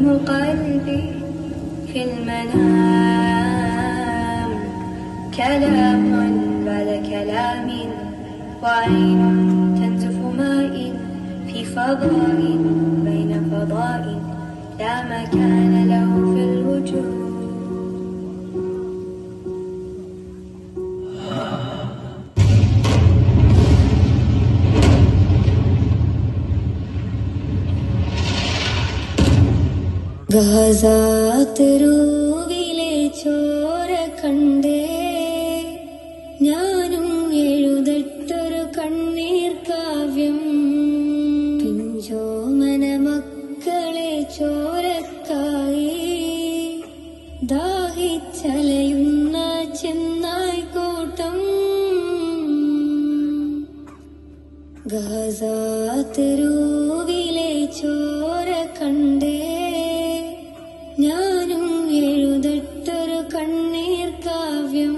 قلبي في المنام كلام بعد كلام وعين تنزف ماء في فضاء بين فضاء لا مكان له في الوجود. ഗസാതെരുവിലെ ചോര കണ്ടേ ഞാനും എഴുതട്ടൊരു കണ്ണീർ കാവ്യം. പിഞ്ചോമന മക്കളെ ചോരക്കായി ദാഹിച്ചലയുന്ന ചെന്നായ് കൂട്ടം. ഗസാതെരുവിലെ ചോര കണ്ടേ ഞാനും എഴുതട്ടൊരു കണ്ണീർ കാവ്യം.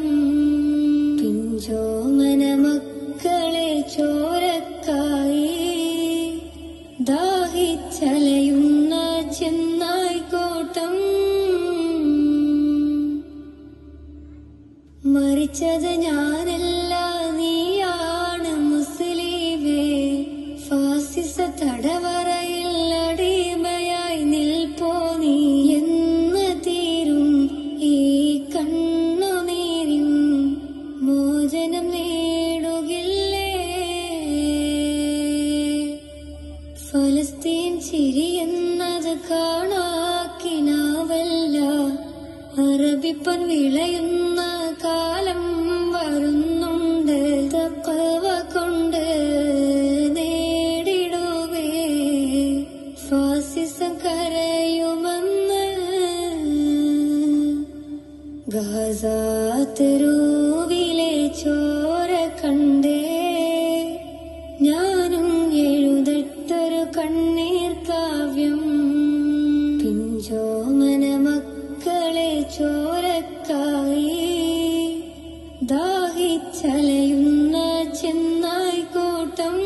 പിഞ്ചോമന മക്കളെ ചോരക്കായി ദാഹിച്ചലയുന്ന ചെന്നായ്ക്കോട്ടം. മരിച്ചത് ഞാനല്ല നീയാണ് മുസ്ലിമേ. ഫാസിസ തടവറയിൽ അടിമയായി നിൽപ്പോ നീ എന്ന് തീരും ഈ കണ്ണുനീരിൻ മോചനം നേടുകില്ലേ. ഫലസ്തീൻ ചിരിയെന്നത് കാണാക്കിനാവല്ല. അറബിപ്പൻ വിളയുന്ന കാലം വരുന്നുണ്ട്. തഖ്വ കൊണ്ട് നേടിടുവേ ഫാസിസം കരയുമെന്ന്. ഗസാതെരുവിലെ ചോര കണ്ടേ ഞാനും എഴുതട്ടൊരു കണ്ണീർ കാവ്യം. പിഞ്ചോമന മക്കളെ ചോരക്കായി ദാഹിച്ചലയുന്ന ചെന്നായ്ക്കൂട്ടം.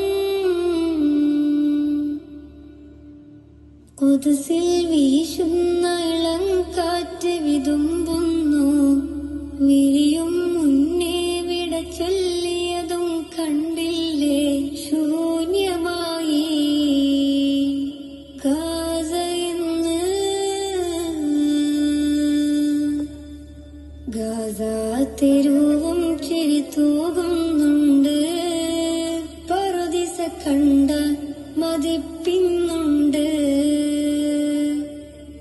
ഖുദ്സിൽ വീശുന്ന ഇളം കാറ്റ് വിതുമ്പുന്നു. വിരിയും മുന്നേ വിട ചൊല്ലിയതും കണ്ടില്ലേ ശൂന്യമായി ഗാസ ഇന്ന്. ഗസാതെരുവും ചിരി തൂകുന്നുണ്ട്. പറുദീസ കണ്ട മതിപ്പിന്നുണ്ട്.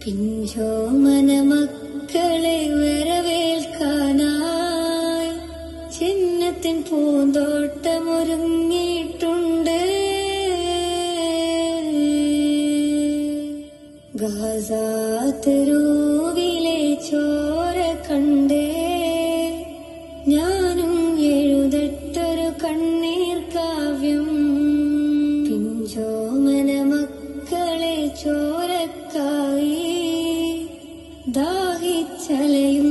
പിഞ്ചോമന മക്കളെ വരവേൽക്കാനായി ചിഹ്നത്തിൻ പൂന്തോട്ടമൊരുങ്ങിയിട്ടുണ്ട്. ഗസാതെരുവിലെ ചോര കണ്ടേ ഞാനും എഴുതട്ടൊരു കണ്ണീർ കാവ്യം. പിഞ്ചോമന മക്കളെ ചോരക്കായി ദാഹിച്ചലയും